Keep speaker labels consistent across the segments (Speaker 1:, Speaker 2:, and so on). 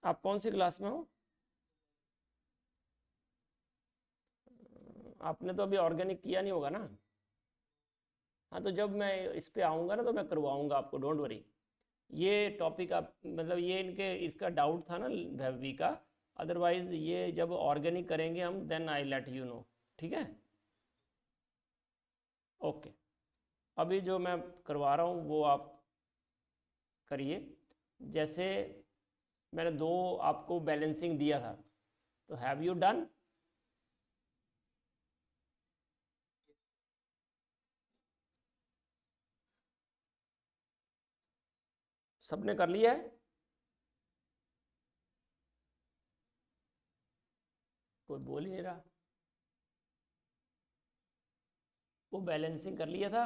Speaker 1: आप कौन सी क्लास में हो? आपने तो अभी ऑर्गेनिक किया नहीं होगा ना? हाँ, तो जब मैं इस पे आऊँगा ना तो मैं करवाऊँगा आपको, डोंट वरी। ये टॉपिक आप मतलब ये इनके इसका डाउट था ना भैवी का। अदरवाइज ये जब ऑर्गेनिक करेंगे हम then I let you know. ठीक है, ओके। अभी जो मैं करवा रहा हूँ वो आप करिए। जैसे मैंने दो आपको बैलेंसिंग दिया था, तो हैव यू डन? सबने कर लिया है? कोई बोल ही नहीं रहा। वो बैलेंसिंग कर लिया था?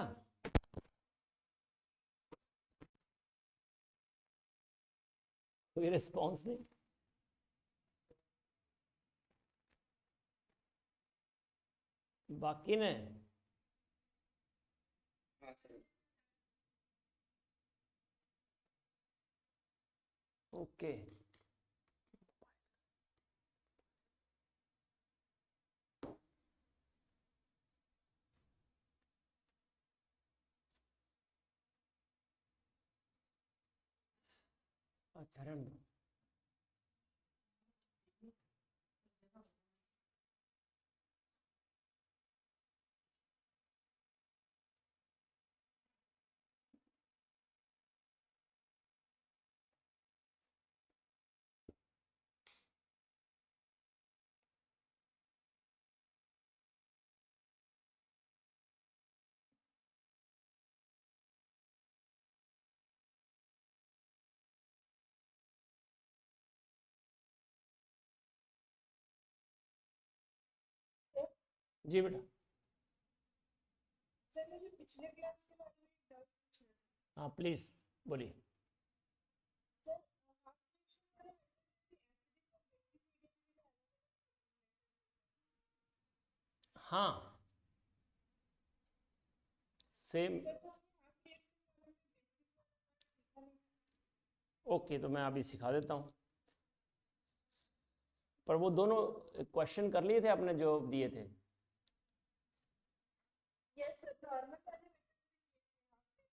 Speaker 1: कोई रिस्पॉन्स नहीं। बाकी ने?
Speaker 2: हाँ सर।
Speaker 1: ओके। अच्छा, रहने दो।
Speaker 3: सर
Speaker 1: जी बेटा।
Speaker 3: सर मुझे पिछले क्लास के बारे में एक डाउट पूछना था।
Speaker 1: हाँ प्लीज़, बोलिए।
Speaker 3: सर आप मेंशन कर रहे हैं कि एसिडिक और बेसिक मीडियम के लिए अलग अलग
Speaker 1: हाँ, सेम।
Speaker 3: सर तो हमें हाफ रिएक्शन वाला में बेसिक वाला पार्ट सीखा नहीं।
Speaker 1: ओके, तो मैं अभी सिखा देता हूँ। पर वो दोनों क्वेश्चन कर लिए थे आपने जो दिए थे?
Speaker 3: यस सर, नॉर्मल वाले मेथड से किए थे हाफ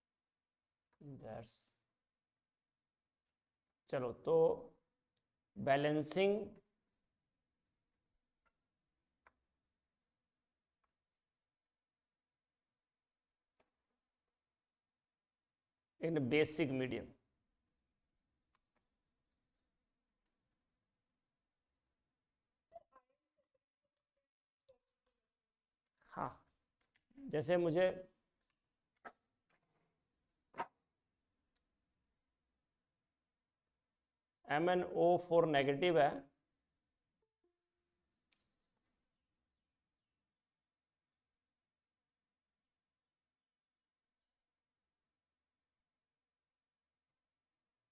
Speaker 3: रिएक्शन वाले।
Speaker 1: दैट्स, चलो तो बैलेंसिंग इन बेसिक मीडियम। हाँ, जैसे मुझे MnO4 नेगेटिव है,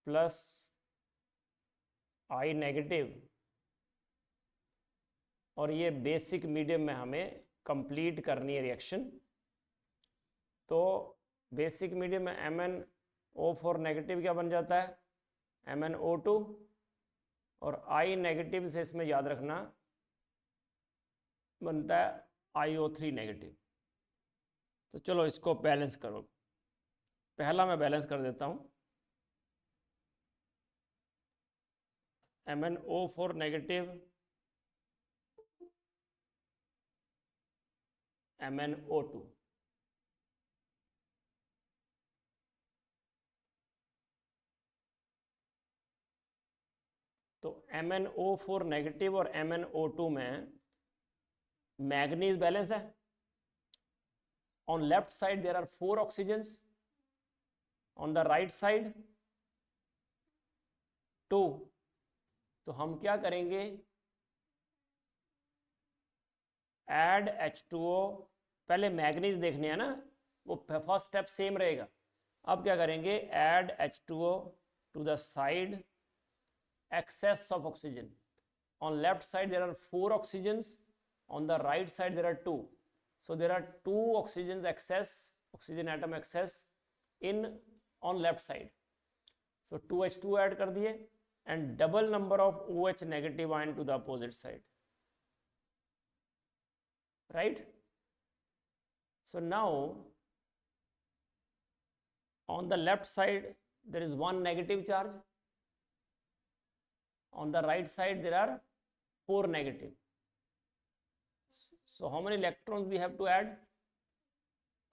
Speaker 1: प्लस I नेगेटिव, और ये बेसिक मीडियम में हमें कंप्लीट करनी है रिएक्शन। तो बेसिक मीडियम में MnO4 नेगेटिव क्या बन जाता है? MnO2। और I नेगेटिव से इसमें याद रखना बनता है IO3 नेगेटिव। तो चलो इसको बैलेंस करो। पहला मैं बैलेंस कर देता हूँ। MnO4 negative, MnO2। तो MnO4 नेगेटिव और MnO2 में मैग्नीज बैलेंस है। On left side there are 4 oxygens, on the right side 2। तो हम क्या करेंगे? Add H2O। पहले मैग्नीज देखने हैं ना, वो फर्स्ट स्टेप सेम रहेगा। अब क्या करेंगे? Add H2O to the side, excess of oxygen. On left side there are 4 oxygens, on the right side there are 2. So there are 2 oxygens excess, oxygen atom excess in on left side. So 2H2 add कर दिए and double number of OH negative ion to the opposite side, right? So now on the left side there is 1 negative charge, on the right side there are 4 negative. So how many electrons we have to add?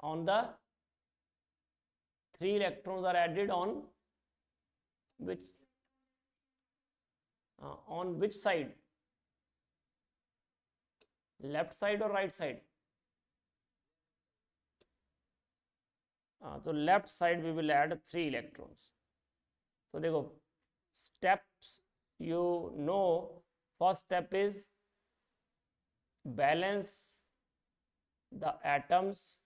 Speaker 1: On the 3 electrons are added on which side? Left side or right side? So left side we will add 3 electrons. So देखो steps, you know, first step is balance the atoms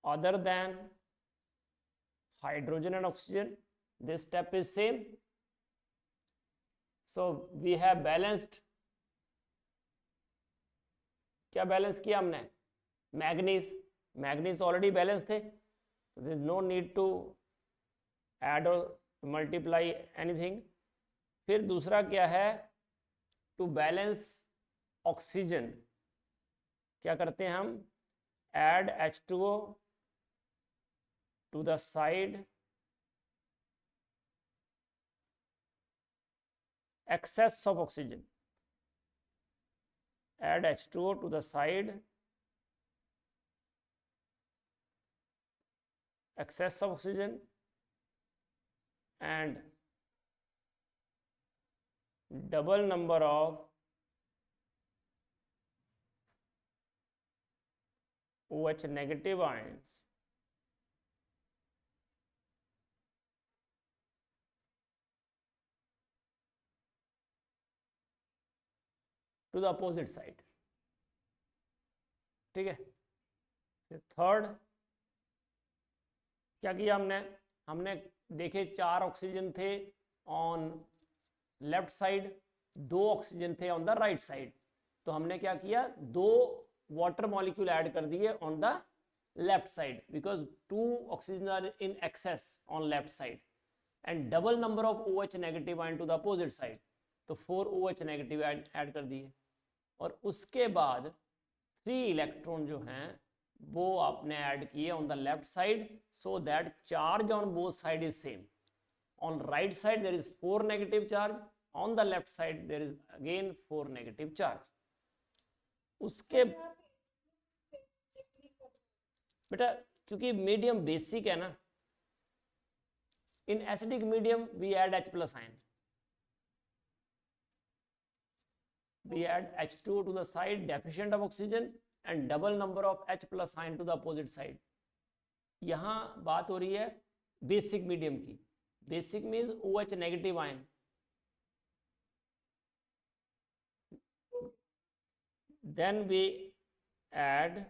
Speaker 1: other than hydrogen and oxygen. This step is same. So we have balanced, क्या balance किया हमने? Manganese already balance थे, there is no need to add और multiply anything. फिर दूसरा क्या है? To balance oxygen क्या करते हैं हम? Add H2O to the side, excess of oxygen, add H2O to the side, excess of oxygen, and double number of OH negative ions to the opposite side. ठीक है. फिर थर्ड क्या किया हमने देखे 4 ऑक्सीजन थे ऑन लेफ्ट साइड, 2 ऑक्सीजन थे on the right side. तो हमने क्या किया? 2 वाटर मॉलिक्यूल ऐड कर दिए on the left side because 2 oxygen are in excess on left side and double number of OH negative ion to the opposite side. तो 4 OH negative add कर दिए और उसके बाद 3 इलेक्ट्रॉन जो हैं वो आपने ऐड किए on the left side so that charge on both side is same. On right side there is 4 negative charge, on the left side there is again 4 negative charge. उसके बेटा क्योंकि मीडियम बेसिक है ना, in acidic medium we add H plus ion, we add H2O to the side deficient of oxygen and double number of H plus ion to the opposite side. यहाँ बात हो रही है बेसिक मीडियम की. Basic means OH negative ion. Then we add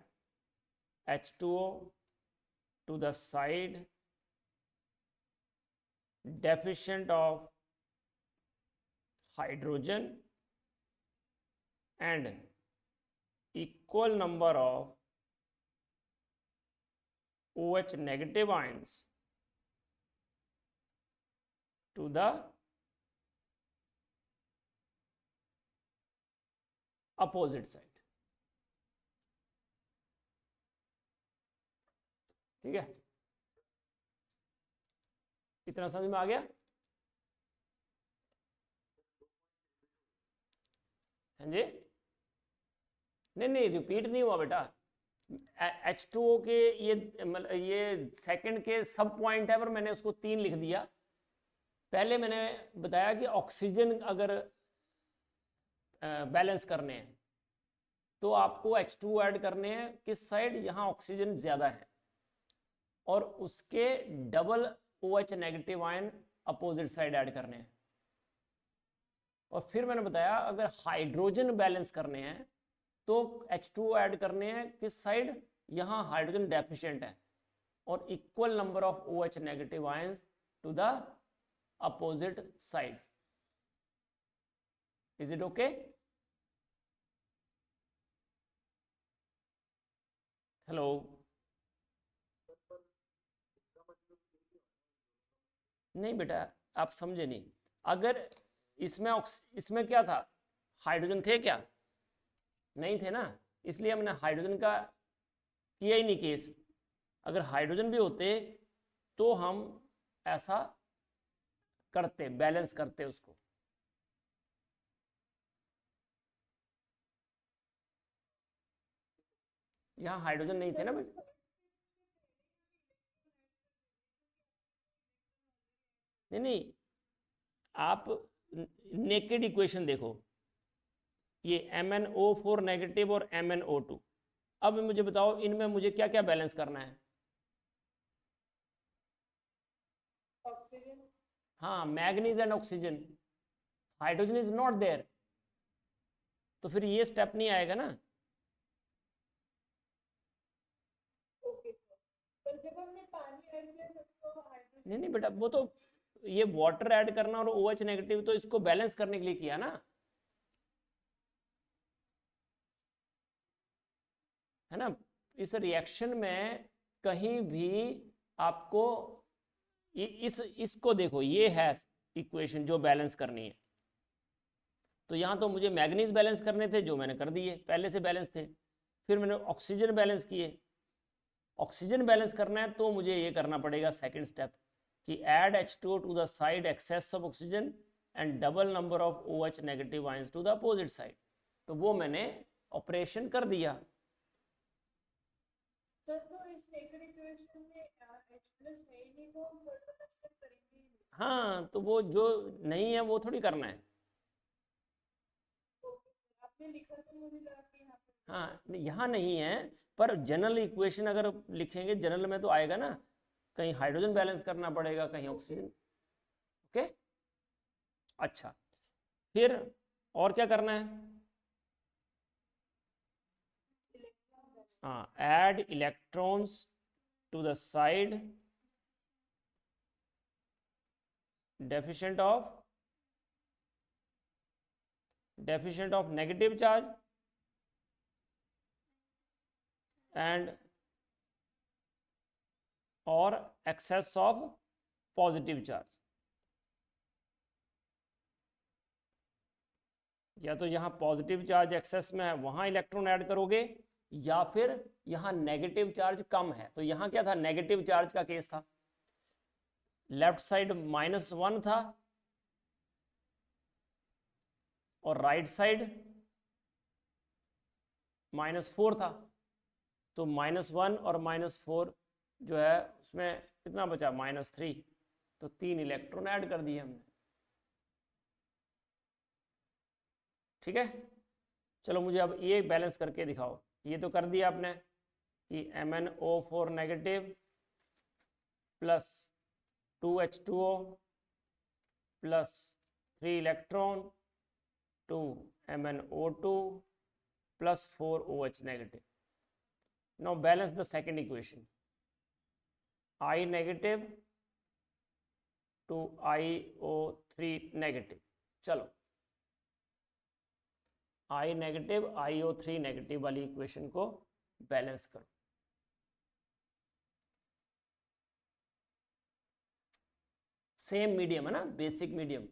Speaker 1: H2O to the side deficient of hydrogen and equal number of OH negative ions to the opposite side. ठीक है, इतना समझ में आ गया? हाँ जी, नहीं रिपीट नहीं हुआ बेटा. H2O के ये सेकंड के सब पॉइंट है पर मैंने उसको 3 लिख दिया. पहले मैंने बताया कि ऑक्सीजन अगर बैलेंस करने हैं तो आपको H2O ऐड करने हैं किस साइड? यहाँ ऑक्सीजन ज़्यादा है और उसके double OH negative ion opposite side add करने हैं. और फिर मैंने बताया अगर हाइड्रोजन बैलेंस करने हैं तो H2O ऐड करने हैं किस साइड? यहाँ हाइड्रोजन डेफिशिएंट है और equal number of OH negative ions to the opposite side. Is it okay? Hello. नहीं बेटा, आप समझे नहीं. अगर इसमें क्या था, हाइड्रोजन थे क्या? नहीं थे ना, इसलिए हमने हाइड्रोजन का किया ही नहीं केस. अगर हाइड्रोजन भी होते तो हम ऐसा करते, बैलेंस करते उसको. यहाँ हाइड्रोजन नहीं थे ना बेटा. नहीं नहीं, आप नेकेड इक्वेशन देखो, ये MnO4 नेगेटिव और MnO2. अब मुझे बताओ इनमें मुझे क्या क्या बैलेंस करना है?
Speaker 3: ऑक्सीजन.
Speaker 1: हाँ, manganese and oxygen. Hydrogen is not there, तो फिर ये स्टेप नहीं आएगा ना.
Speaker 3: Okay sir. पर जब हमने पानी ऐड किया तब तो हाइड्रोजन.
Speaker 1: नहीं नहीं बेटा, वो तो ये वाटर ऐड करना और OH नेगेटिव तो इसको बैलेंस करने के लिए किया ना, है ना. इस रिएक्शन में कहीं भी आपको इसको देखो, ये है इक्वेशन जो बैलेंस करनी है. तो यहाँ तो मुझे मैग्नीज बैलेंस करने थे जो मैंने कर दिए, पहले से बैलेंस थे. फिर मैंने ऑक्सीजन बैलेंस किए. ऑक्सीजन बैलेंस करना है तो मुझे ये करना पड़ेगा सेकंड स्टेप कि add H2O to the side excess of oxygen and double number of OH negative ions to the opposite side. तो वो मैंने ऑपरेशन कर दिया.
Speaker 3: सर तो इस नेकेड इक्वेशन में H+ है ही नहीं, तो हम फर्दर स्टेप करेंगे ही नहीं.
Speaker 1: हाँ, तो वो जो नहीं है वो थोड़ी करना है.
Speaker 3: ओके सर, आपने लिखा तो मुझे लगा कि यहाँ पे.
Speaker 1: हाँ, यहाँ नहीं है, पर जनरल इक्वेशन अगर लिखेंगे जनरल में तो आएगा ना, कहीं हाइड्रोजन बैलेंस करना पड़ेगा, कहीं ऑक्सीजन. ओके, अच्छा. फिर और क्या करना है? हाँ, add electrons to the side deficient of negative charge and और एक्सेस ऑफ पॉजिटिव चार्ज. या तो यहाँ पॉजिटिव चार्ज एक्सेस में है वहाँ इलेक्ट्रॉन ऐड करोगे, या फिर यहाँ नेगेटिव चार्ज कम है. तो यहाँ क्या था, नेगेटिव चार्ज का केस था. लेफ्ट साइड -1 था और राइट साइड -4 था. तो -1 और -4 जो है उसमें कितना बचा, -3. तो 3 इलेक्ट्रॉन ऐड कर दिए हमने. ठीक है, चलो मुझे अब ये बैलेंस करके दिखाओ. ये तो कर दिया आपने कि MnO4 negative plus 2H2O plus 3 electron to MnO2 plus 4 OH negative. Now balance the second equation. I negative to IO3 negative. चलो, I नेगेटिव IO3 नेगेटिव वाली इक्वेशन को बैलेंस करो. सेम मीडियम है ना, बेसिक मीडियम.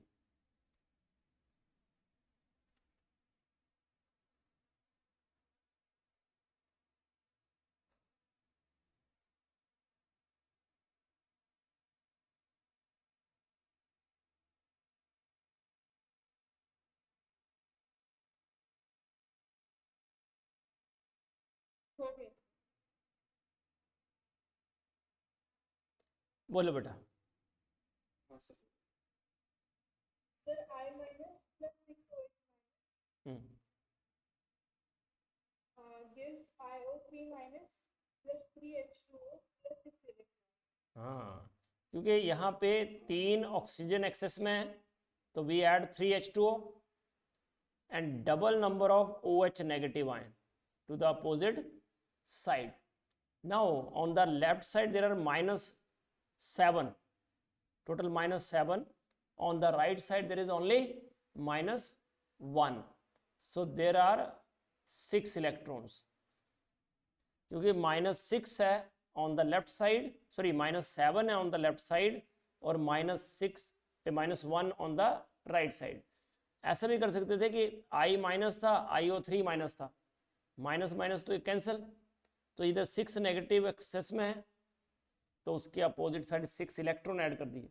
Speaker 3: हो गया.
Speaker 1: बोलो बेटा.
Speaker 3: Sir I minus plus 6OH
Speaker 1: hmm.
Speaker 3: gives IO3 minus plus 3H2O plus 6 electron.
Speaker 1: हाँ, क्योंकि यहाँ पे 3 ऑक्सीजन एक्सेस में है तो we add 3H2O and double number of OH negative ion to the opposite side. Now on the left side there are -7, total -7. On the right side there is only -1. So there are 6 electrons. क्योंकि -6 है on the left side, sorry -7 है on the left side और -1 on the right side. ऐसा भी कर सकते थे कि I माइनस था, IO3 माइनस था, माइनस माइनस तो ये कैंसिल. तो इधर 6 नेगेटिव एक्सेस में है तो उसके अपोजिट साइड 6 इलेक्ट्रॉन ऐड कर दिए.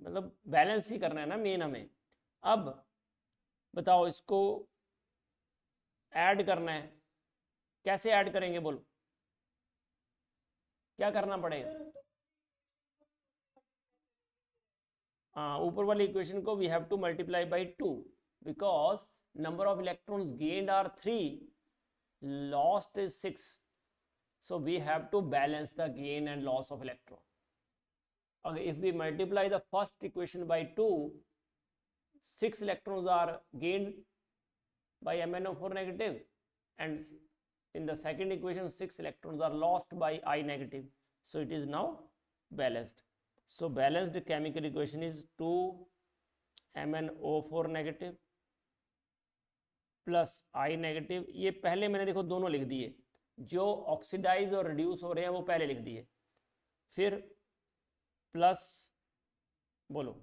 Speaker 1: मतलब बैलेंस ही करना है ना मेन हमें. अब बताओ इसको ऐड करना है, कैसे ऐड करेंगे बोलो, क्या करना पड़ेगा? हाँ, ऊपर वाली इक्वेशन को we have to multiply by 2 because number of electrons gained are 3, lost is 6. So we have to balance the gain and loss of electron. Okay, if we multiply the first equation by 2, 6 electrons are gained by MnO4 negative, and in the second equation 6 electrons are lost by I negative. So it is now balanced. So balanced chemical equation is 2 MnO4 negative plus I negative. ये पहले मैंने देखो दोनों लिख दिए, जो oxidise और reduce हो रहे हैं वो पहले लिख दिए, फिर प्लस बोलो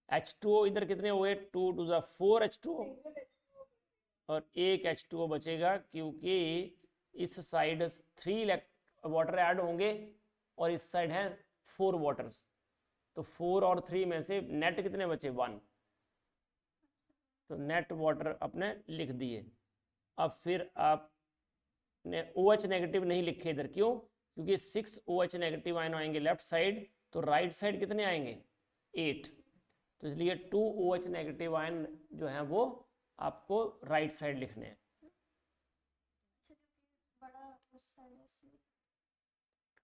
Speaker 1: H2O इधर कितने हुए, 2 2 ज़ा 4 H2O और एक H2O बचेगा क्योंकि इस साइड 3 वाटर ऐड होंगे और इस साइड है 4 वाटर्स. तो 4 और 3 में से नेट कितने बचे, 1. तो नेट वाटर अपने लिख दिए. अब फिर आप ने OH नेगेटिव नहीं लिखे इधर, क्यों? क्योंकि 6 OH नेगेटिव आयन आएंगे लेफ्ट साइड, तो राइट साइड कितने आएंगे, 8. तो इसलिए 2 OH नेगेटिव आयन जो हैं वो आपको राइट साइड लिखने हैं.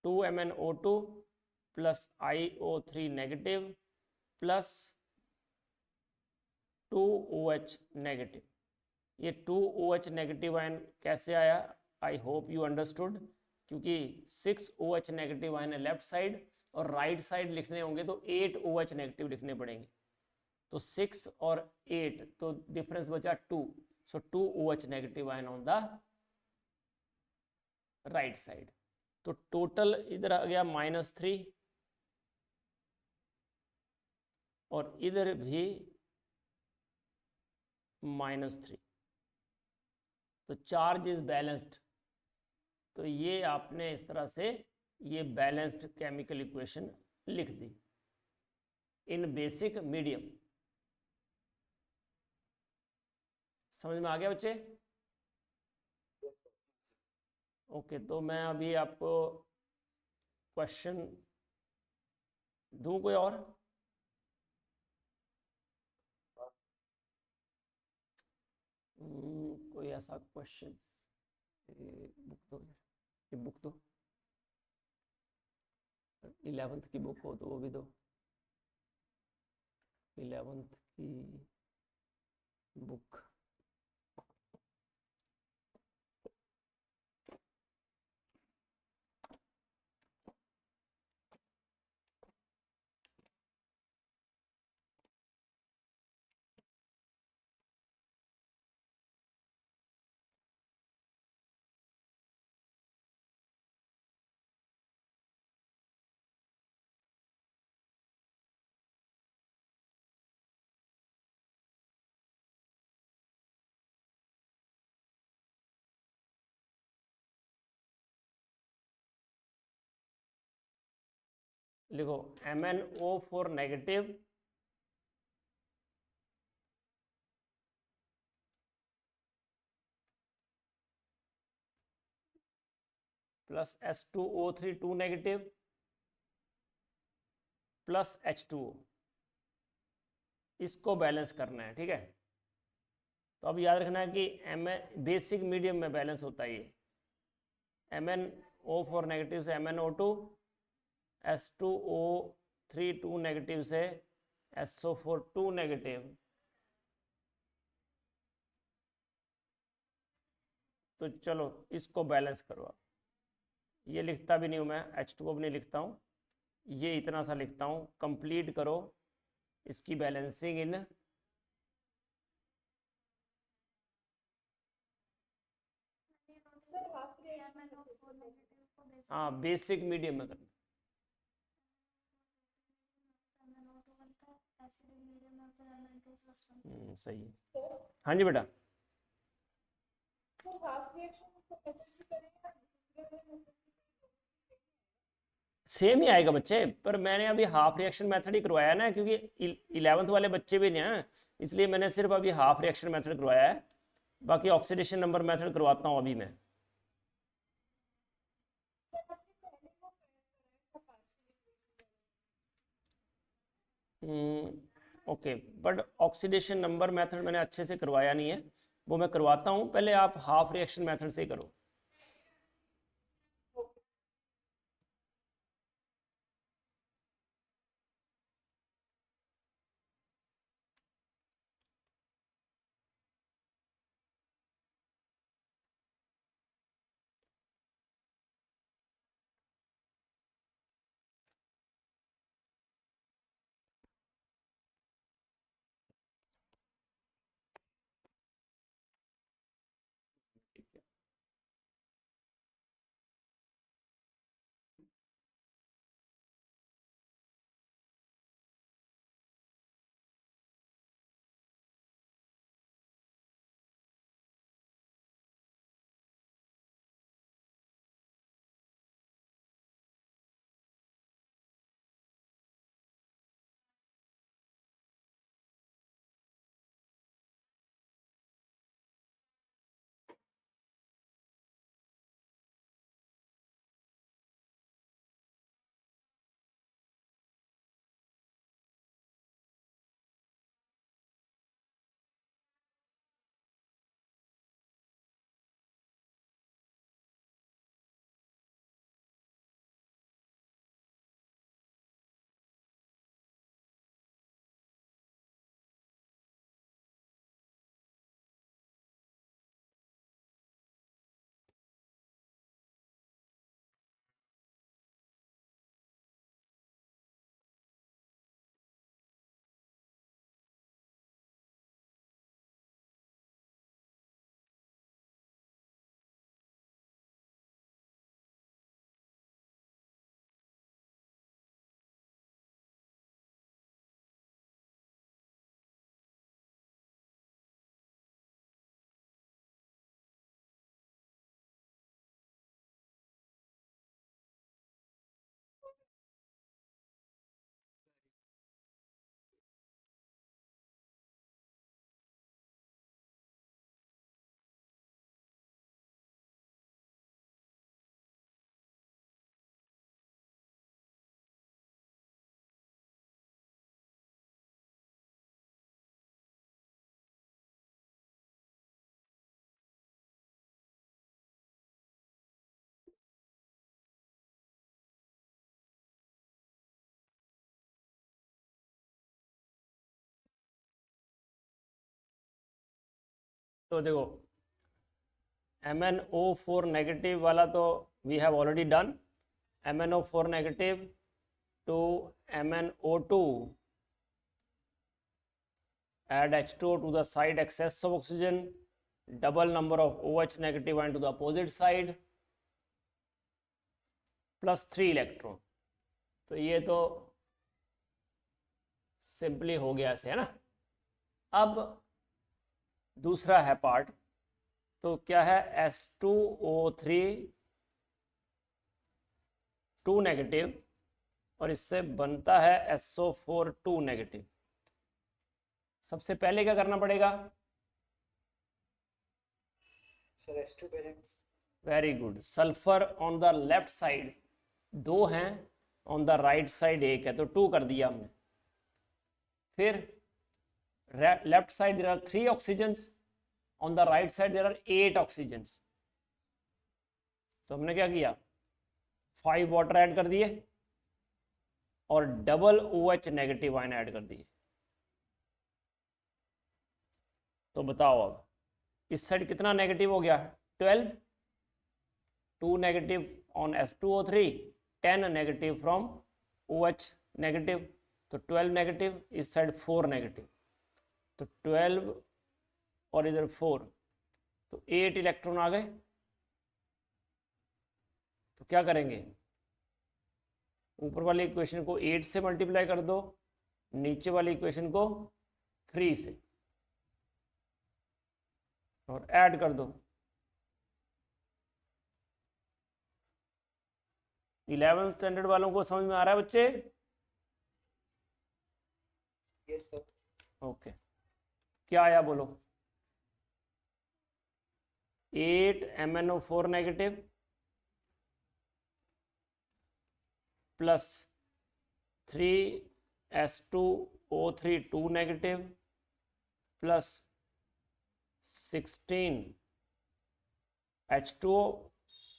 Speaker 1: 2 MnO2 plus IO3 negative plus 2 OH negative. ये 2 OH नेगेटिव आयन कैसे आया, आई होप यू अंडरस्टूड. क्योंकि 6 OH नेगेटिव आयन है लेफ्ट साइड और राइट साइड लिखने होंगे तो 8 OH नेगेटिव लिखने पड़ेंगे. तो 6 और 8 तो डिफरेंस बचा 2. सो 2 OH negative ion on the right side. तो टोटल इधर आ गया -3 और इधर भी -3. तो चार्ज इज बैलेंस्ड. तो ये आपने इस तरह से ये बैलेंस्ड केमिकल इक्वेशन लिख दी इन बेसिक मीडियम. समझ में आ गया बच्चे? ओके, तो मैं अभी आपको क्वेश्चन दूं कोई और. कोई ऐसा क्वेश्चन, बुक दो, ये बुक दो, 11th की बुक हो तो वो भी दो, 11th की बुक. लिखो MnO4 negative plus S2O3 2 negative plus H2O, इसको बैलेंस करना है. ठीक है, तो अब याद रखना है कि बेसिक मीडियम में बैलेंस होता है ये. MnO4 नेगेटिव से MnO2, S2O3 2 नेगेटिव से SO4 2 नेगेटिव. तो चलो इसको बैलेंस करो आप। ये लिखता भी नहीं हूँ मैं, H2O भी नहीं लिखता हूँ, ये इतना सा लिखता हूँ। कंप्लीट करो इसकी बैलेंसिंग इन हाँ बेसिक मीडियम में करना। सही है। हाँ जी बेटा।
Speaker 3: तो हाफ रिएक्शन को कैसे करेंगे?
Speaker 1: सेम ही आएगा बच्चे, पर मैंने अभी हाफ रिएक्शन मेथड ही करवाया ना, क्योंकि 11th वाले बच्चे भी नहीं हैं, इसलिए मैंने सिर्फ अभी हाफ रिएक्शन मेथड करवाया है। बाकी ऑक्सीडेशन नंबर मेथड करवाता हूँ अभी मैं। Okay, but oxidation number method मैंने अच्छे से करवाया नहीं है, वो मैं करवाता हूँ। पहले आप हाफ रिएक्शन मेथड से करो। तो देखो MnO4 नेगेटिव वाला तो we have already done. MnO4 negative to MnO2, add H2O to the side excess of oxygen, double number of OH negative ion to the opposite side, plus 3 electron. तो ये तो simply हो गया ऐसे, है ना। अब दूसरा है पार्ट, तो क्या है H2O3 2 नेगेटिव और इससे बनता है SO4 2 नेगेटिव। सबसे पहले क्या करना पड़ेगा? Very good. Sulphur on the left side 2 हैं, ऑन द राइट साइड 1 है, तो 2 कर दिया हमने। फिर left side there are 3 oxygens, on the right side there are 8 oxygens. तो हमने क्या किया? 5 वाटर ऐड कर दिए और double OH negative ion add कर दिए। तो बताओ अब इस साइड कितना नेगेटिव हो गया? 12, 2 negative on S2O3, 10 negative from OH negative, तो 12 नेगेटिव, इस साइड 4 नेगेटिव, तो 12 और इधर 4, तो 8 इलेक्ट्रॉन आ गए। तो क्या करेंगे, ऊपर वाली इक्वेशन को 8 से मल्टीप्लाई कर दो, नीचे वाली इक्वेशन को 3 से, और ऐड कर दो। 11th स्टैंडर्ड वालों को समझ में आ रहा है बच्चे?
Speaker 2: Yes sir.
Speaker 1: ओके, क्या आया बोलो? 8 MnO4 negative plus 3 S2O3 2 negative plus 16 H2O,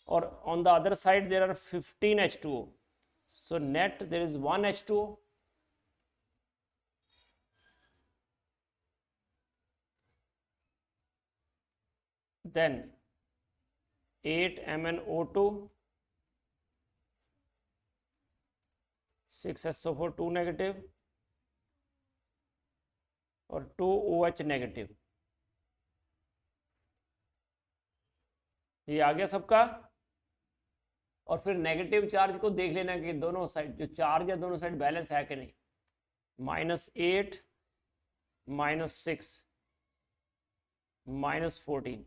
Speaker 1: और on the other side there are 15 H2O, so net there is 1 H2O. Then 8 MnO2, 6 SO4 2 negative और 2 OH नेगेटिव। ये आ गया सबका। और फिर नेगेटिव चार्ज को देख लेना कि दोनों साइड जो चार्ज है दोनों साइड बैलेंस है कि नहीं। -8 -6 -14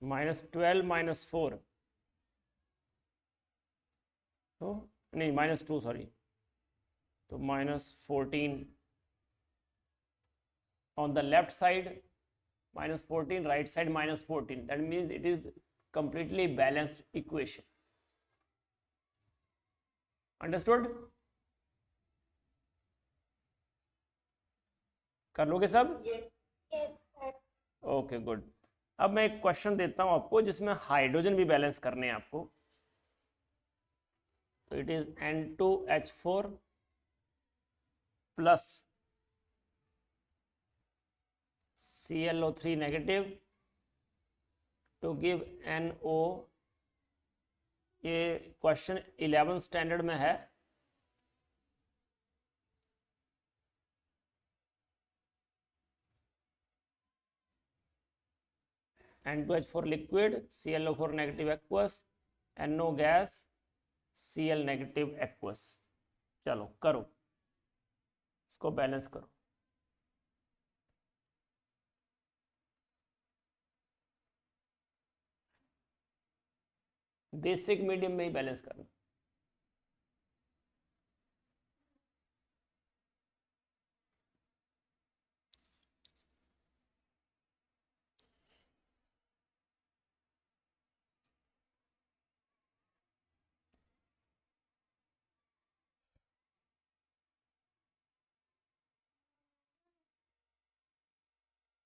Speaker 1: -12 -4, तो नहीं -2 सॉरी, तो -14 on the left side, -14 right side -14, that means it is completely balanced equation. Understood? कर लोगे सब? Okay good. अब मैं एक क्वेश्चन देता हूं आपको जिसमें हाइड्रोजन भी बैलेंस करने हैं आपको। तो it is N2H4 plus ClO3 negative to give NO। ये क्वेश्चन 11th स्टैंडर्ड में है। N2H4 liquid, ClO4 negative aqueous, NO gas, Cl negative aqueous. चलो करो, इसको बैलेंस करो। बेसिक मीडियम में ही बैलेंस करना।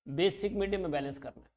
Speaker 1: बेसिक मीडियम में बैलेंस करना है।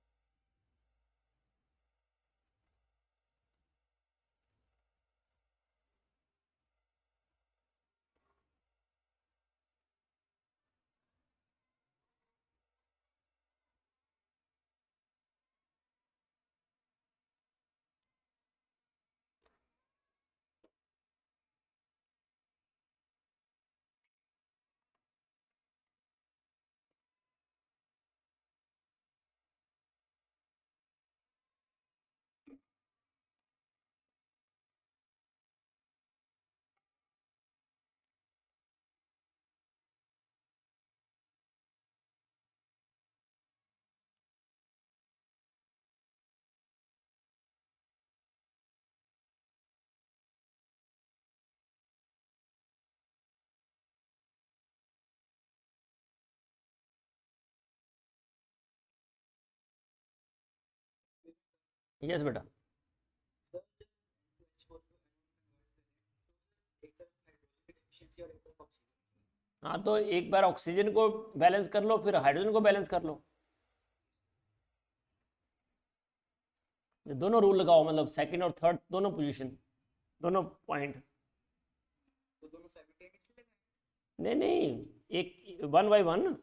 Speaker 1: यस बेटा। हाँ तो एक बार ऑक्सीजन को बैलेंस कर लो, फिर हाइड्रोजन को बैलेंस कर लो। ये दोनों रूल लगाओ, मतलब सेकंड और थर्ड दोनों पोजीशन, दोनों पॉइंट। नहीं नहीं, एक 1 by 1।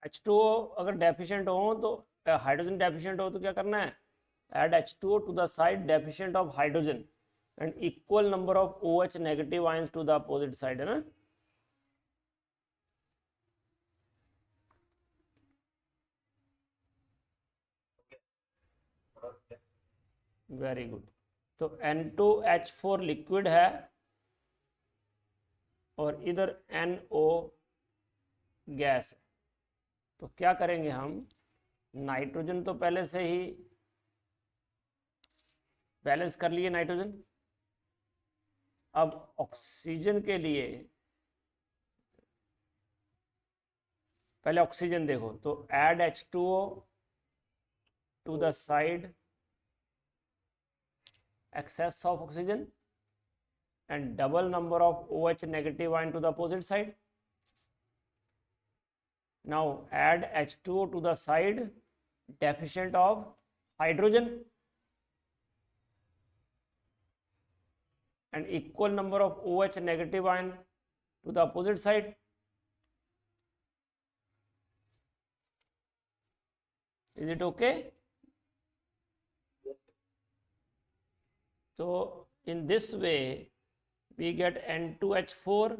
Speaker 1: H2O अगर डेफिशिएंट हो तो हाइड्रोजन डेफिशिएंट हो तो क्या करना है, add H2O to the side deficient of hydrogen and equal number of OH negative ions to the opposite side, है ना। Very good. तो N2H4 लिक्विड है और इधर NO गैस है। तो क्या करेंगे हम, नाइट्रोजन तो पहले से ही बैलेंस कर लिए नाइट्रोजन। अब ऑक्सीजन के लिए पहले ऑक्सीजन देखो, तो add H2O to the side excess of oxygen and double number of OH negative ion to the opposite side. Now add H2O to the side deficient of hydrogen and equal number of OH negative ion to the opposite side. Is it okay? So in this way we get N2H4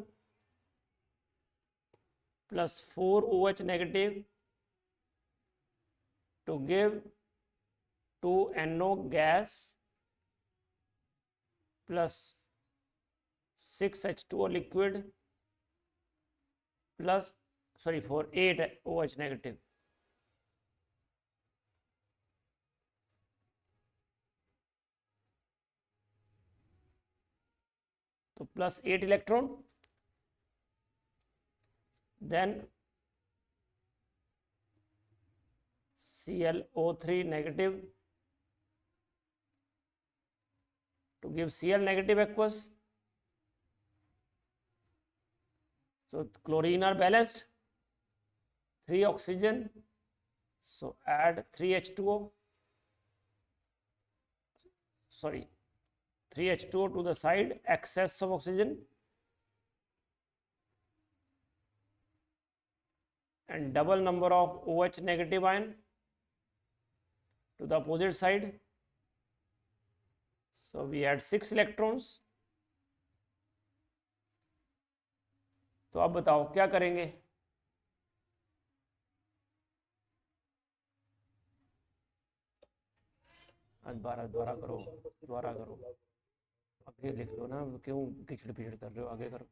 Speaker 1: plus 4 OH negative to give 2 NO gas plus 6 H2O liquid plus 8 OH negative. तो plus 8 electron, then ClO3 negative to give Cl negative aqueous. So chlorine are balanced, 3 oxygen, so add 3 H2O, 3 H2O to the side, excess of oxygen and double number of OH negative ion to the opposite side. So we add 6 electrons. तो अब बताओ क्या करेंगे, दोबारा करो, आगे लिख लो ना, क्यों खिचड़ पिचड़ कर रहे हो, आगे करो।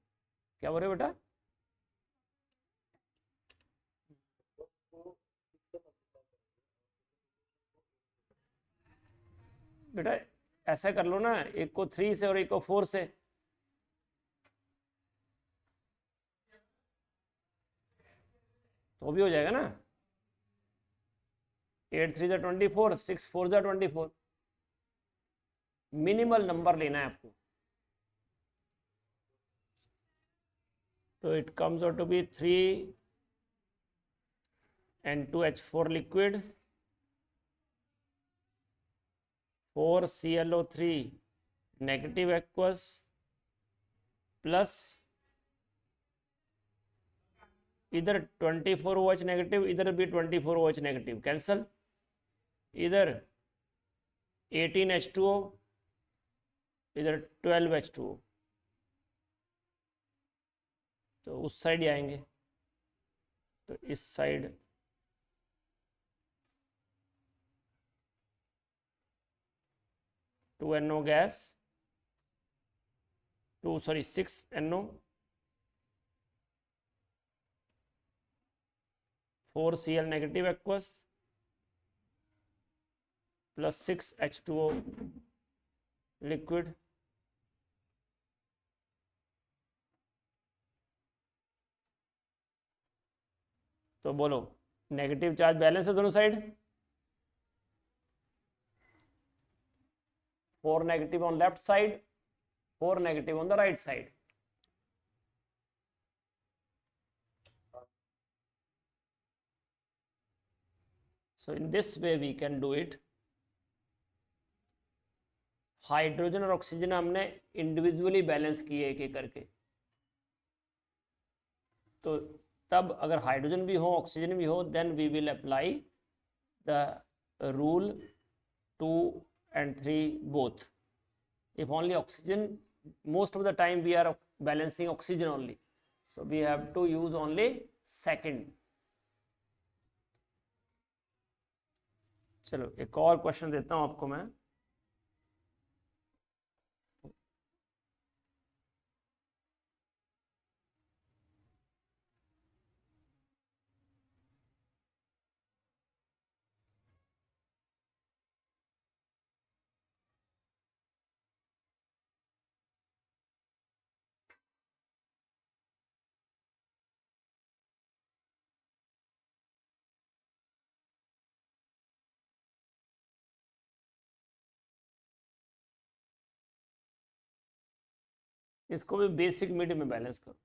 Speaker 1: क्या बोल रहे हो बेटा? बेटा ऐसा कर लो ना, एक को 3 से और एक को 4 से, तो भी हो जाएगा ना। 8 3 जा 24, 6 4 जा 24। मिनिमल नंबर लेना है आपको। तो it comes out to be 3 N2H4 liquid, 4 ClO3 negative aqueous plus इधर 24 OH नेगेटिव, इधर भी 24 OH नेगेटिव, कैंसल। इधर 18 H2O, इधर 12 H2O, तो उस साइड ही आएंगे। तो इस side 2 NO gas, 6 NO, 4 Cl negative aqueous plus 6 H2O liquid। तो बोलो, नेगेटिव चार्ज बैलेंस है दोनों side, 4 negative on left side, 4 negative on the right side। So in this way we can do it। Hydrogen और oxygen हमने individually balance किए एक एक करके। तो तब अगर हाइड्रोजन भी हो ऑक्सीजन भी हो, then we will apply the rule 2 and 3 both. If only oxygen, most of the time we are balancing oxygen only, so we have to use only second. चलो एक और क्वेश्चन देता हूं आपको मैं। इसको भी बेसिक मिड में बैलेंस करो।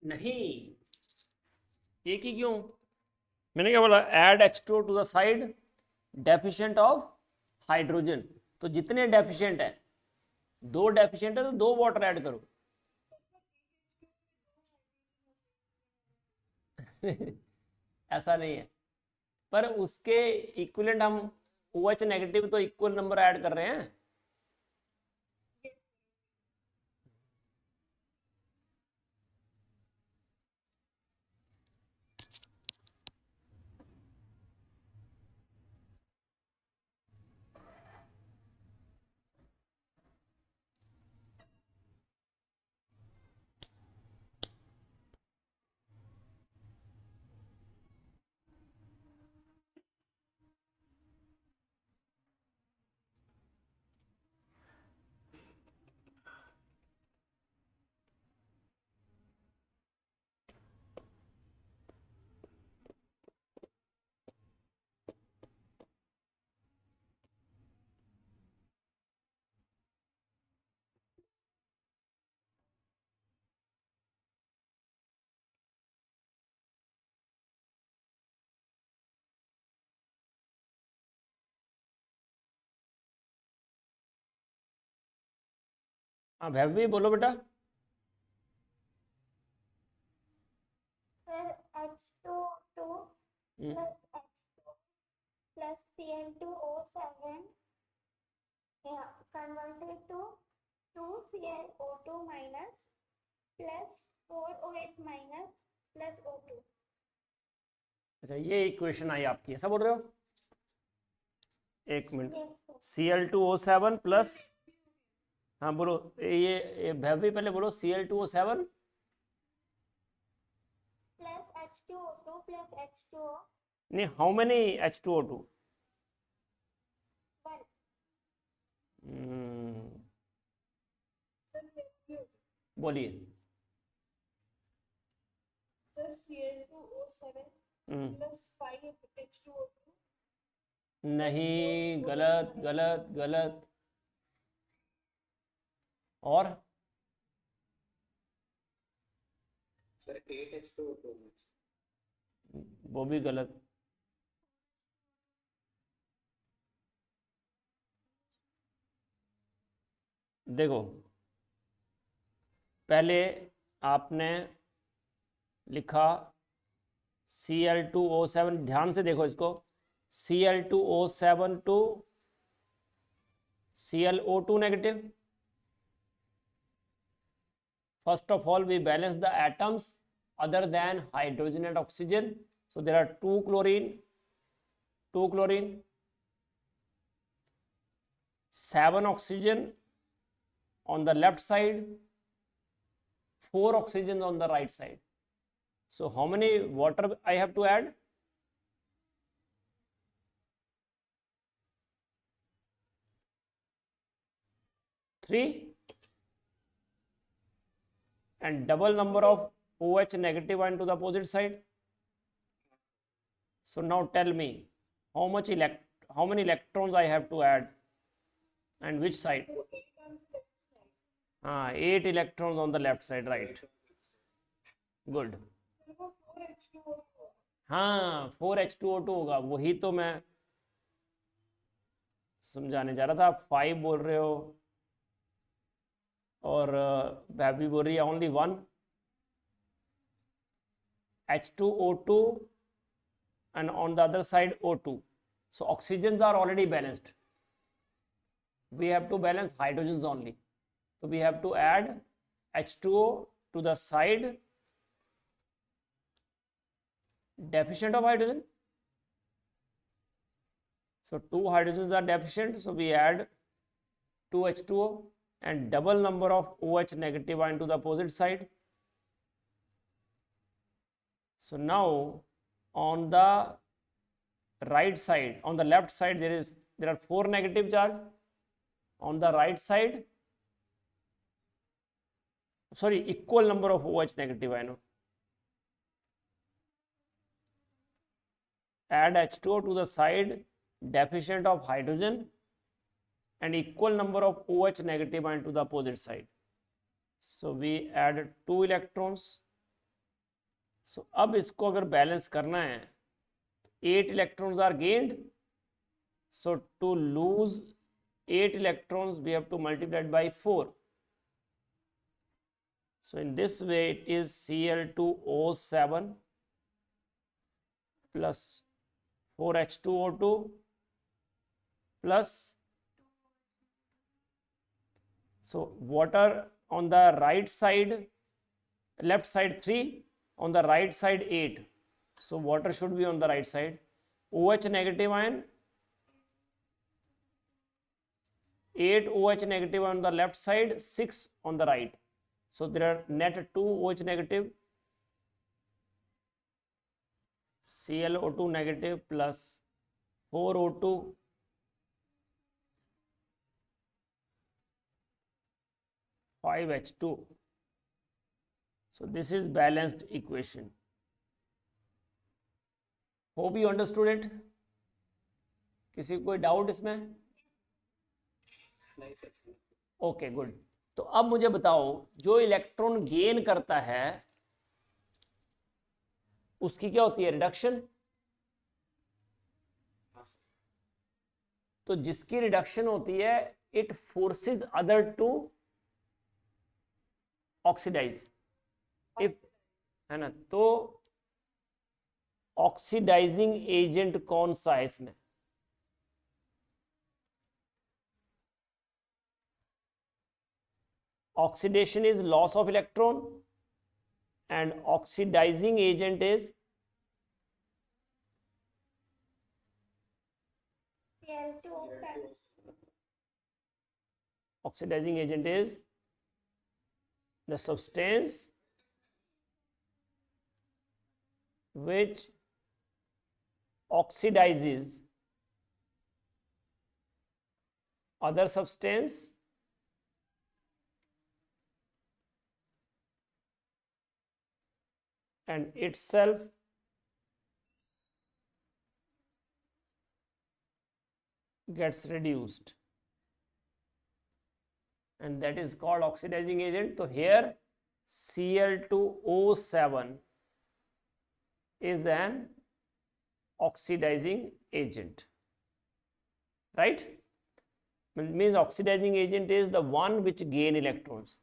Speaker 1: नहीं, एक ही क्यों? मैंने क्या बोला? Add H2O to the side deficient of hydrogen. तो जितने डेफिशिएंट है, 2 डेफिशिएंट है तो 2 वाटर ऐड करो। ऐसा नहीं है, पर उसके इक्विवेलेंट हम OH नेगेटिव तो इक्वल नंबर ऐड कर रहे हैं। हाँ भैवी बोलो बेटा।
Speaker 2: Sir, H2O2
Speaker 1: hmm,
Speaker 2: plus H2 plus Cl2O7, yeah, converted to 2Cl2 minus plus 4OH minus plus O2.
Speaker 1: अच्छा ये इक्वेशन आई आपकी, ऐसा बोल रहे हो? एक minute.
Speaker 2: Yes, sir.
Speaker 1: Cl2O7 plus, हाँ बोलो, ये भैवी पहले बोलो Cl2O7
Speaker 2: Plus H2O2 plus H2O,
Speaker 1: नहीं, हाउ मेनी H2O2?
Speaker 2: 1.
Speaker 3: सर देखिए
Speaker 1: बोलिए।
Speaker 3: सर Cl2O7
Speaker 1: हम्म,
Speaker 3: plus 5H2O2
Speaker 1: नहीं, गलत गलत गलत। और
Speaker 4: सर 8H2O2
Speaker 1: वो भी गलत। देखो पहले आपने लिखा Cl2O7, ध्यान से देखो इसको, Cl2O7 to ClO2 negative. First of all, we balance the atoms other than hydrogen and oxygen. So there are two chlorine, 7 oxygen on the left side, 4 oxygen on the right side. So how many water I have to add? 3, and double number of OH negative ion to the opposite side. So now tell me how many electrons I have to add and which side? 8 electrons on the left side, right? Good. हाँ 4H2O2 होगा, वही तो मैं समझाने जा रहा था। आप 5 बोल रहे हो और भाभी बोल रही है only 1 H2O2 and on the other side O2. So oxygens are already balanced. We have to balance hydrogens only. So we have to add H2O to the side deficient of hydrogen. So 2 hydrogens are deficient, so we add 2 H2O and double number of OH negative ion to the opposite side. So now on the right side, on the left side there are 4 negative charge. On the right side, sorry, equal number of OH negative ion. Add H2O to the side deficient of hydrogen and equal number of OH negative ion to the opposite side. So we add 2 electrons. So अब इसको अगर balance करना है, 8 electrons are gained. So to lose 8 electrons we have to multiply it by 4. So in this way it is Cl2O7 plus 4H2O2 plus, so water on the right side, left side 3, on the right side 8. So water should be on the right side. OH negative ion, 8 OH negative on the left side, 6 on the right. So there are net 2 OH negative, ClO2 negative plus 4O2 5H2. So this is balanced equation. Hope you understood it. किसी को कोई doubt इसमें?
Speaker 4: नहीं sir.
Speaker 1: Okay good. तो अब मुझे बताओ, जो इलेक्ट्रॉन गेन करता है उसकी क्या होती है? रिडक्शन। तो जिसकी रिडक्शन होती है, it forces other to oxidize, if, है ना, तो ऑक्सीडाइजिंग एजेंट कौन सा है इसमें? Oxidation is loss of electron and oxidizing agent is
Speaker 2: Cl2O7.
Speaker 1: oxidizing agent is the substance which oxidizes other substance and itself gets reduced, and that is called oxidizing agent. So here Cl2O7 is an oxidizing agent, right? Means oxidizing agent is the one which gain electrons.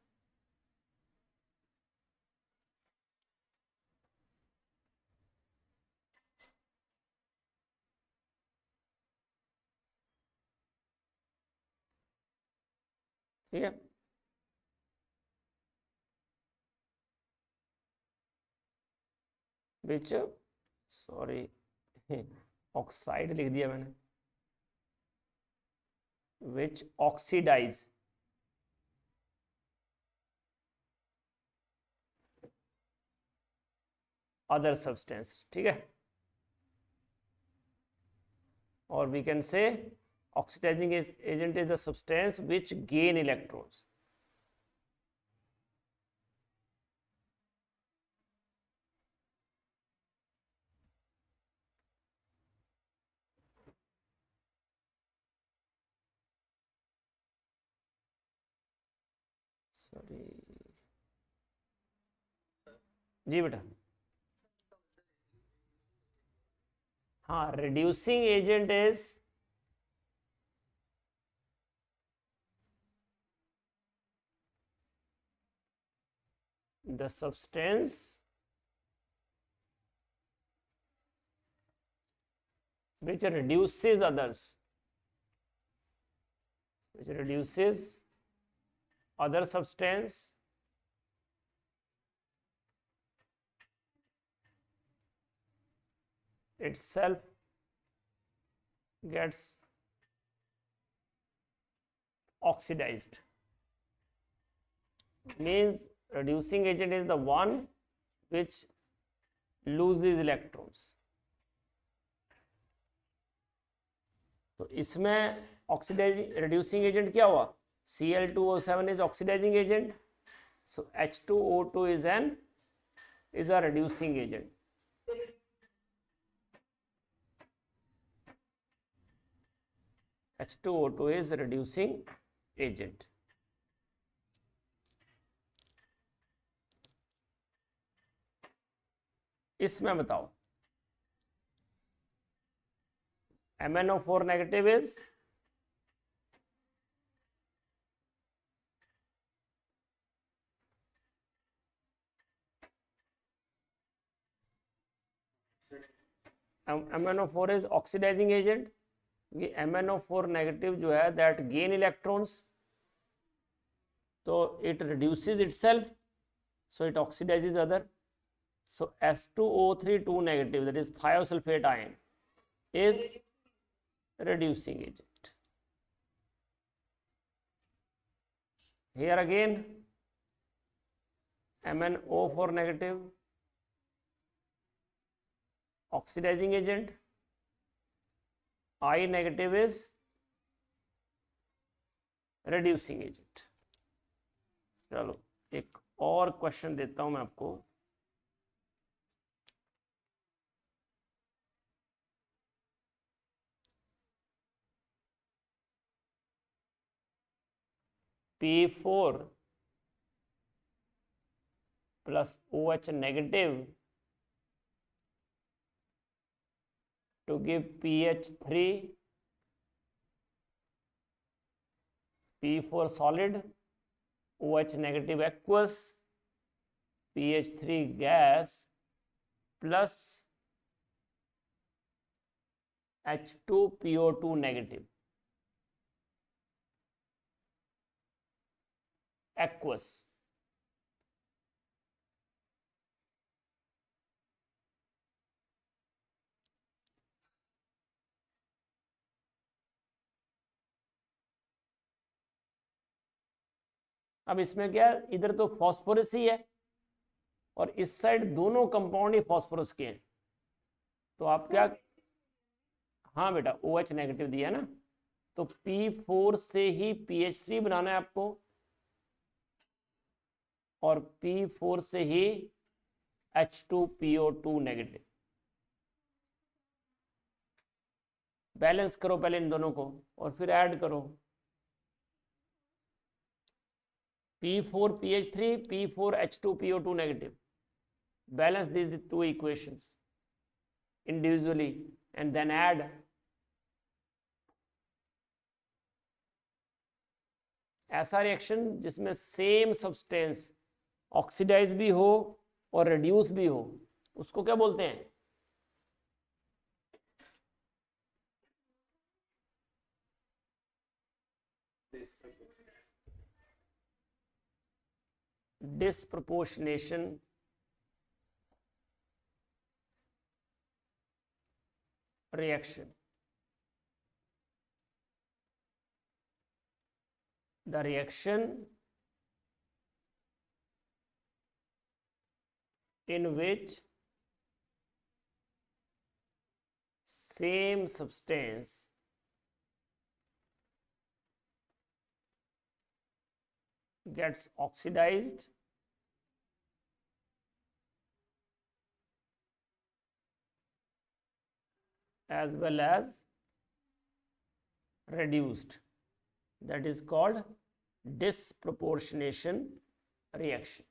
Speaker 1: ठीक है, विच, sorry oxide लिख दिया मैंने, विच oxidize other substance, ठीक है, और we can say oxidizing agent is the substance which gain electrons. Sorry, जी बेटा, हाँ, reducing agent is the substance which reduces others, which reduces other substance itself gets oxidized. Means reducing agent is the one which loses electrons. तो इसमें oxidising reducing agent क्या हुआ? Cl2O7 is oxidizing agent, so H2O2 is a reducing agent. H2O2 is reducing agent. इसमें बताओ, MnO4 negative is MnO4 is oxidizing agent. ये MnO4 negative जो है that gain electrons, तो it reduces itself, so it oxidizes other. So H2O3 2 negative, that is thiosulfate ion, is reducing agent. Here again MnO4 negative, oxidizing agent. I negative is reducing agent. चलो एक और question देता हूं मैं आपको. P4 plus OH negative to give pH 3, P4 solid, OH negative aqueous, PH3 gas plus H2PO2 negative, aqueous. अब इसमें क्या है, इधर तो फॉस्फोरस ही है और इस साइड दोनों कंपाउंड ही फॉस्फोरस के हैं, तो आप क्या, हाँ बेटा OH नेगेटिव दिया ना, तो P4 से ही PH3 बनाना है आपको और P4 से ही H2PO2 नेगेटिव। बैलेंस करो पहले इन दोनों को और फिर ऐड करो। P4PH3, P4H2PO2 negative. Balance these two equations individually and then add. ऐसा रिएक्शन जिसमें सेम सब्सटेंस ऑक्सीडाइज भी हो और रिड्यूस भी हो, उसको क्या बोलते हैं? Disproportionation reaction. The reaction in which same substance gets oxidized as well as reduced, that is called disproportionation reaction.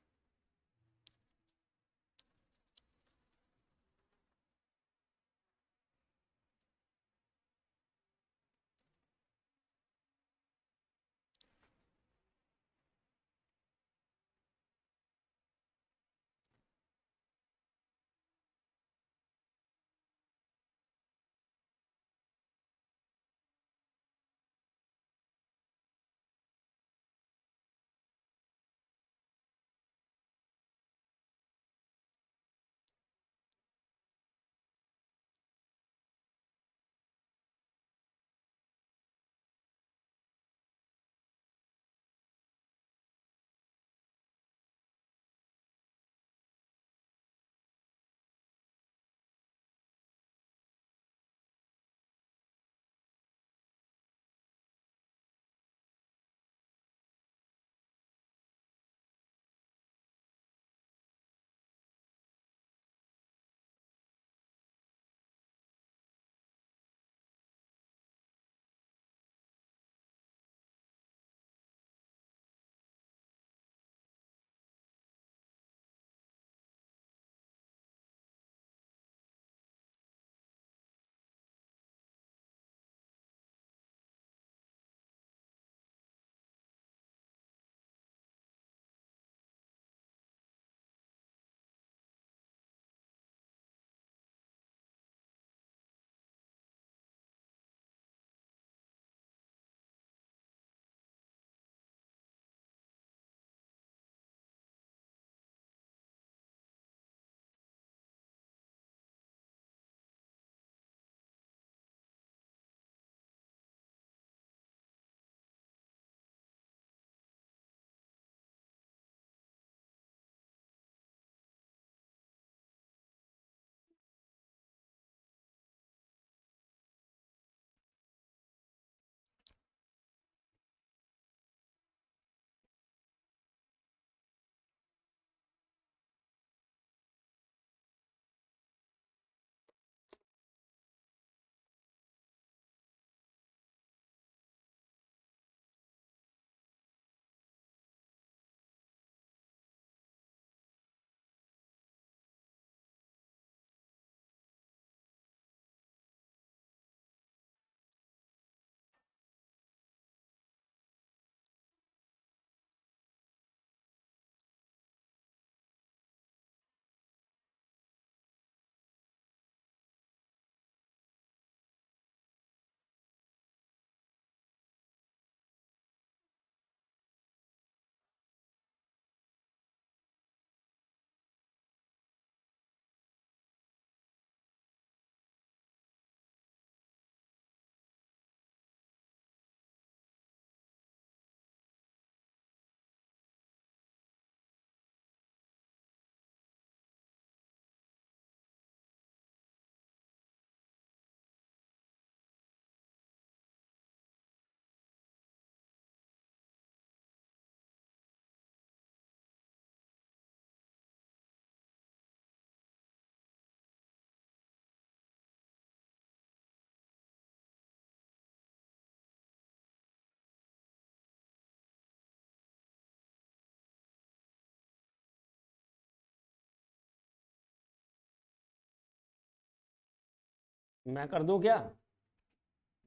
Speaker 1: मैं कर दूं क्या?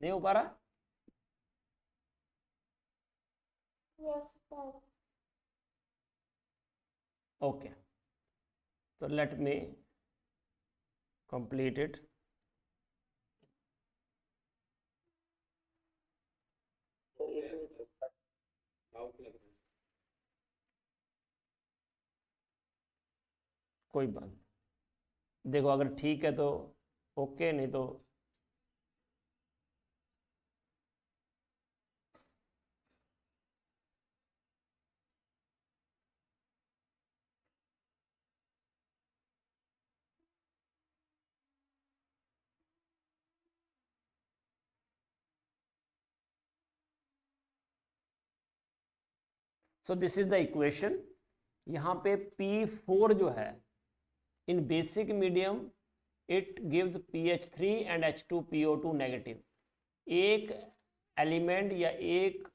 Speaker 1: नहीं हो पा रहा?
Speaker 2: Yes, sir.
Speaker 1: Okay, so let me complete it.
Speaker 4: Doubt लग रहा है।
Speaker 1: कोई बात नहीं। देखो अगर ठीक है तो ओके, नहीं तो so this is the equation. यहाँ पे P4 जो है in basic medium it gives PH3 and H2PO2 negative. एक एलिमेंट या एक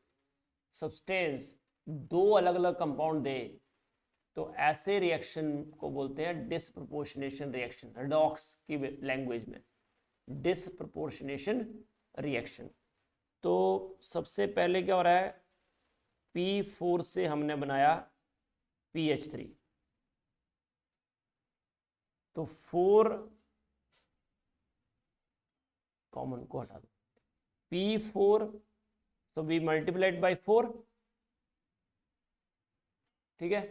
Speaker 1: सब्सटेंस दो अलग अलग कंपाउंड दे तो ऐसे रिएक्शन को बोलते हैं डिसप्रपोर्शनेशन रिएक्शन, रेडॉक्स की लैंग्वेज में डिसप्रपोर्शनेशन रिएक्शन। तो सबसे पहले क्या हो रहा है, P4 से हमने बनाया PH3, तो 4 कॉमन को हटा दो, P4 so we multiplied by 4, ठीक है।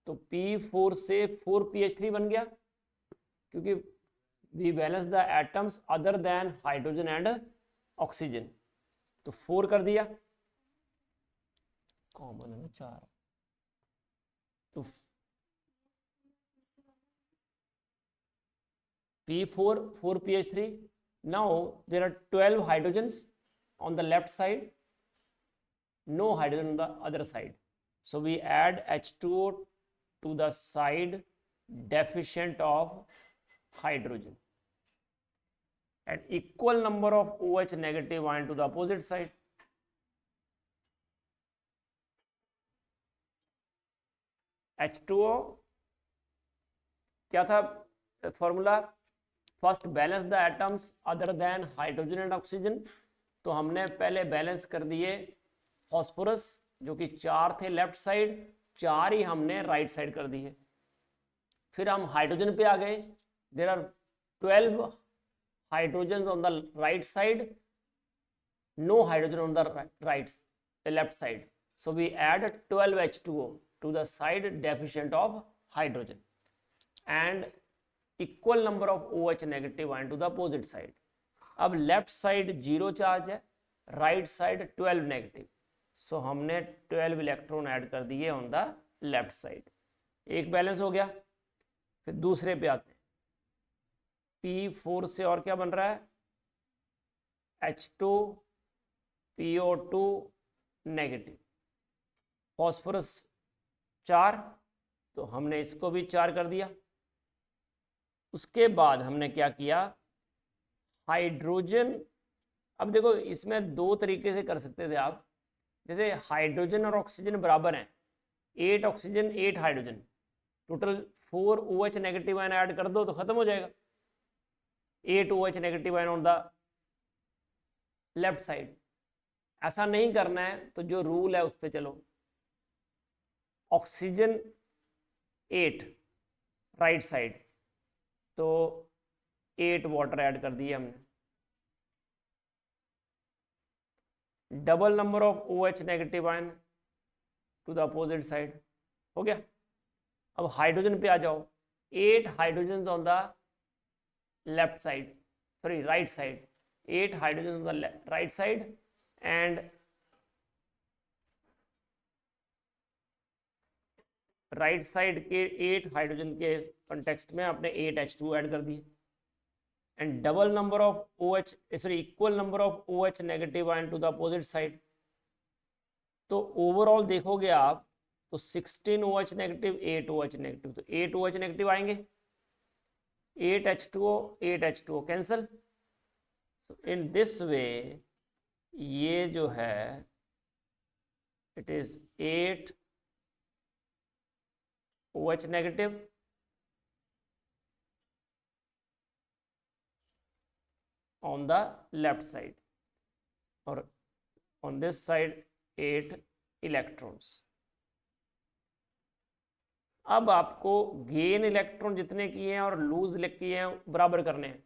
Speaker 1: तो P4 से 4PH3 बन गया, क्योंकि we balance the atoms other than hydrogen and oxygen, तो 4 कर दिया, कॉमन है ना 4, तो P4 4PH3, now there are 12 hydrogens on the left side, no hydrogen on the other side, so we add H2O to the side deficient of hydrogen and equal number of OH negative ion to the opposite side. H2O क्या था formula, first balance the atoms other than hydrogen and oxygen, तो हमने पहले balance कर दिए phosphorus जो कि 4 थे लेफ्ट साइड, 4 ही हमने राइट साइड कर दिए। फिर हम हाइड्रोजन पे आ गए, there are 12 hydrogen on the right side, no hydrogen on the left side, so we add 12 H2O to the side deficient of hydrogen and equal number of OH negative ion to the opposite side. अब left side 0 charge है, right side 12 negative, सो हमने 12 electron add कर दिए on the left side, एक balance हो गया। फिर दूसरे पे आते हैं, P4 से और क्या बन रहा है, H2PO2 नेगेटिव, फॉस्फोरस 4, तो हमने इसको भी 4 कर दिया। उसके बाद हमने क्या किया, हाइड्रोजन, अब देखो इसमें दो तरीके से कर सकते थे आप, जैसे हाइड्रोजन और ऑक्सीजन बराबर हैं, 8 oxygen 8 hydrogen, total 4 OH negative ion add कर दो तो खत्म हो जाएगा, 8 OH negative ion on the left side. ऐसा नहीं करना है तो जो रूल है उस पर चलो, ऑक्सीजन 8 राइट साइड, तो 8 वाटर ऐड कर दिए हमने, double number of OH negative ion to the opposite side, हो गया। अब हाइड्रोजन पे आ जाओ, 8 hydrogen on the left side, sorry right side, 8 hydrogen on the right side and right side के 8 हाइड्रोजन के कंटेक्स्ट में आपने 8 H2 ऐड कर दिए and double number of OH, sorry equal number of OH negative ion to the opposite side. तो overall देखोगे आप तो 16 OH नेगेटिव 8 OH नेगेटिव, तो 8 OH नेगेटिव आएंगे, 8 H2O 8 H2O cancel. In this way ये जो है it is 8 OH negative, on the left side, और on this side 8 electrons. अब आपको गेन इलेक्ट्रॉन जितने किए हैं और लूज किए हैं बराबर करने हैं,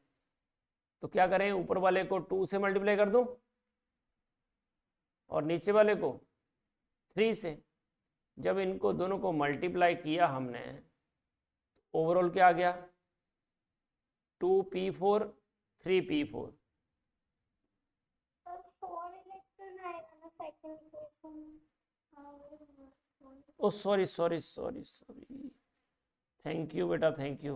Speaker 1: तो क्या करें, ऊपर वाले को 2 से मल्टीप्लाई कर दूं और नीचे वाले को 3 से. जब इनको दोनों को मल्टीप्लाई किया हमने, ओवरऑल क्या आ गया, 2p4 3p4.
Speaker 2: Sir, 4 electron I on the second equation.
Speaker 1: Oh sorry, thank you बेटा, थैंक यू.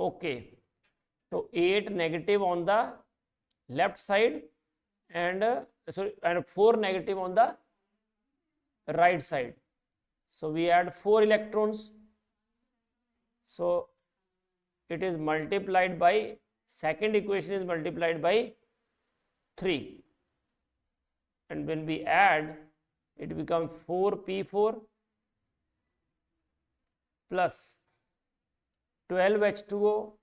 Speaker 1: ओके, तो 8 negative on the left side and and 4 negative on the right side. So we add 4 electrons. So it is multiplied by, second equation is multiplied by 3, and when we add, it becomes 4p4 plus 12H2O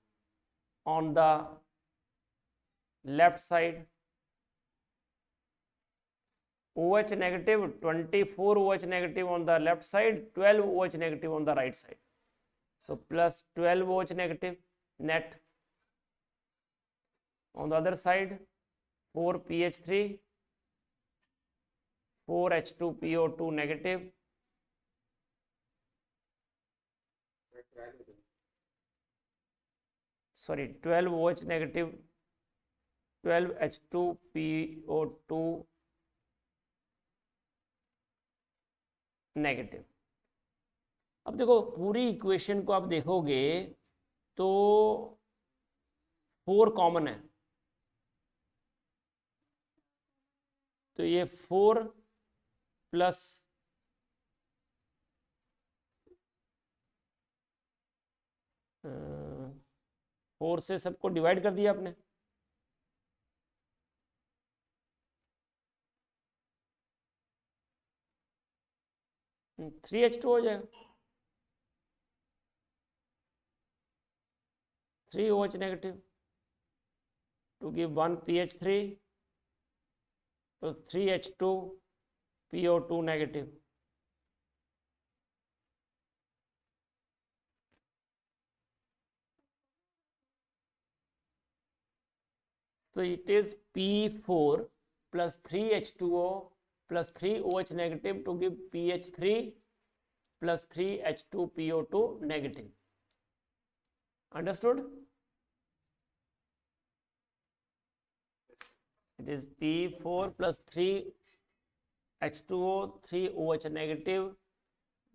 Speaker 1: on the left side, OH negative, 24 OH negative on the left side, 12 OH negative on the right side. So plus 12 OH negative net. On the other side, 4pH3, 4H2PO2 negative. Sorry, 12 OH negative, 12 H2PO2 negative. अब देखो पूरी equation को आप देखोगे तो 4 common है, तो ये 4 प्लस 4 से सबको डिवाइड कर दिया आपने, तो 3H2 हो जाएगा, 3 OH negative to give 1 pH3 plus 3H2 PO2 negative. So it is P4 plus 3H2O plus 3 OH negative to give pH3 plus 3H2PO2 negative. Understood? It is P4 plus 3H2O, 3 OH negative,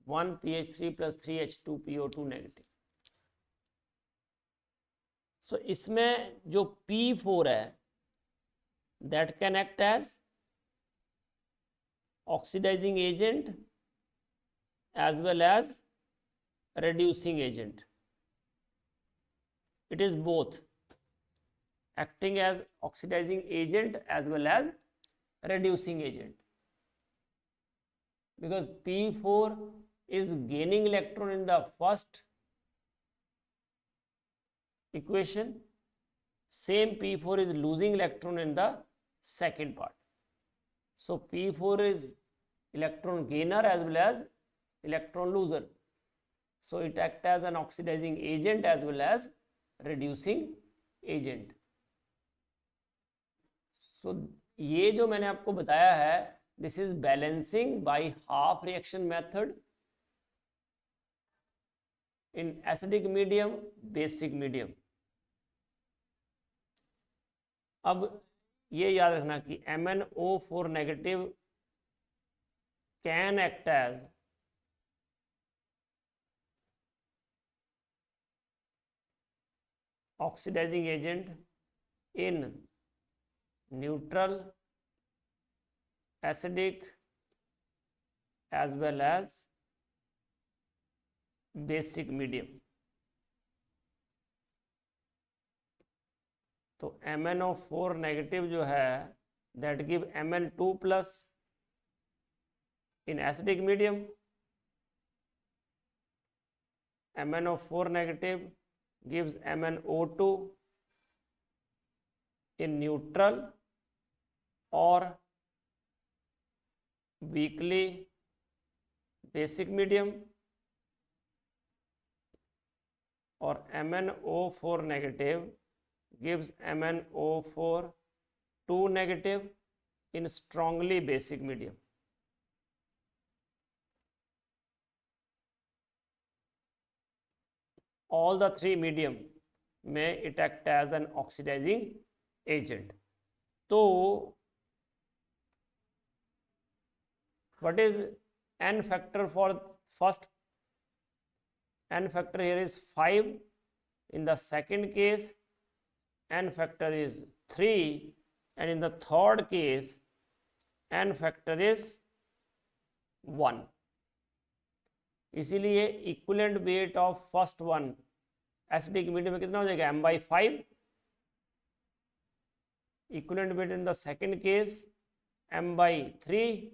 Speaker 1: 1 pH3 plus 3H2PO2 negative. So इसमें जो P4 है, that can act as oxidizing agent as well as reducing agent. It is both, acting as oxidizing agent as well as reducing agent, because P4 is gaining electron in the first equation, same P4 is losing electron in the second part. So P4 is electron gainer as well as electron loser. So it acts as an oxidizing agent as well as reducing agent. So ये जो मैंने आपको बताया है, this is balancing by half reaction method in acidic medium, basic medium. अब ये याद रखना कि MnO4 negative can act as oxidizing agent in neutral, acidic as well as basic medium. तो MnO4 नेगेटिव जो है, that give Mn2 plus in acidic medium, MnO4 negative gives MnO2 in neutral or weakly basic medium, और MnO4 negative gives MnO4 2 negative in strongly basic medium. All the three medium may it act as an oxidizing agent. तो what is n factor for first? N factor here is 5. In the second case, n factor is 3, and in the third case, n factor is 1. इसीलिए equivalent weight of first one acidic medium में कितना हो जाएगा? m/5. Equivalent weight in the second case m/3.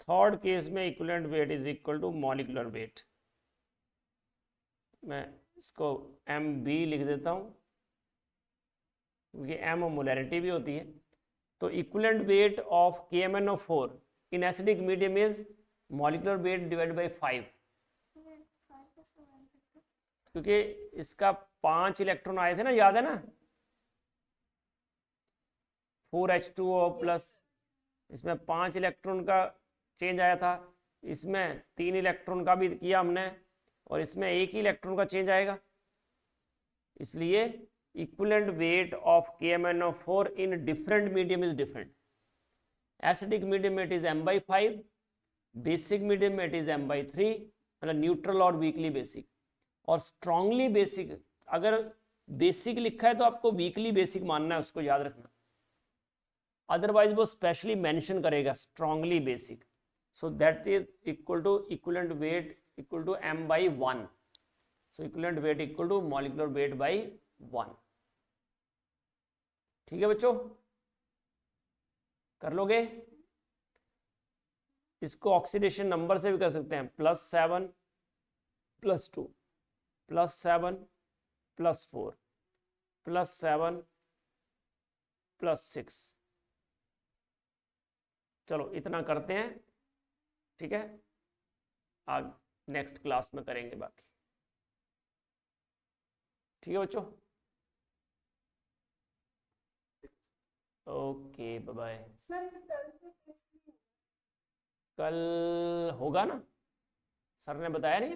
Speaker 1: Third case में equivalent weight is equal to molecular weight. मैं इसको MB लिख देता हूं क्योंकि M मोलैरिटी भी होती है. तो equivalent weight of KMnO4 in acidic medium is molecular weight divide by 5. क्योंकि इसका 5 इलेक्ट्रॉन आए थे ना, याद है ना? 4H2O प्लस, इसमें 5 इलेक्ट्रॉन का चेंज आया था, इसमें 3 इलेक्ट्रॉन का भी किया हमने, और इसमें 1 ही इलेक्ट्रॉन का चेंज आएगा. इसलिए equivalent weight of KMnO4 in different medium is different. Acidic medium में it is m/5, basic medium में इट इज m/3, मतलब न्यूट्रल और वीकली बेसिक. और स्ट्रांगली बेसिक, अगर बेसिक लिखा है तो आपको वीकली बेसिक मानना है, उसको याद रखना. अदरवाइज वो स्पेशली मेंशन करेगा strongly basic. So that is equal to equivalent weight equal to m/1. So equivalent weight equal to molecular weight by 1. ठीक है बच्चों, कर लोगे? इसको ऑक्सीडेशन नंबर से भी कर सकते हैं. +7 +2 +7 +4 +7 +6. चलो इतना करते हैं, ठीक है? आज नेक्स्ट क्लास में करेंगे बाकी. ठीक है बच्चों? Okay, bye bye.
Speaker 3: सर कल से टेस्ट नहीं
Speaker 1: कल होगा ना, सर ने बताया नहीं?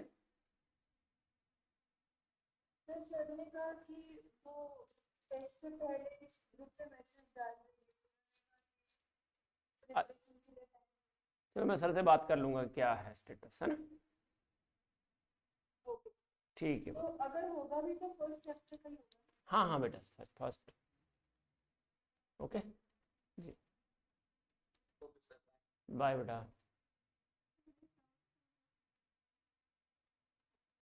Speaker 3: होगा. सर ने कहा कि वो टेस्ट से पहले ग्रुप पे मैसेज डाल देंगे.
Speaker 1: चलो मैं सर से बात कर लूँगा क्या है स्टेटस, है ना? ठीक है.
Speaker 3: तो अगर होगा भी तो फर्स्ट चैप्टर का ही होगा.
Speaker 1: हाँ हाँ बेटा, फर्स्ट. ओके जी, बाय बेटा.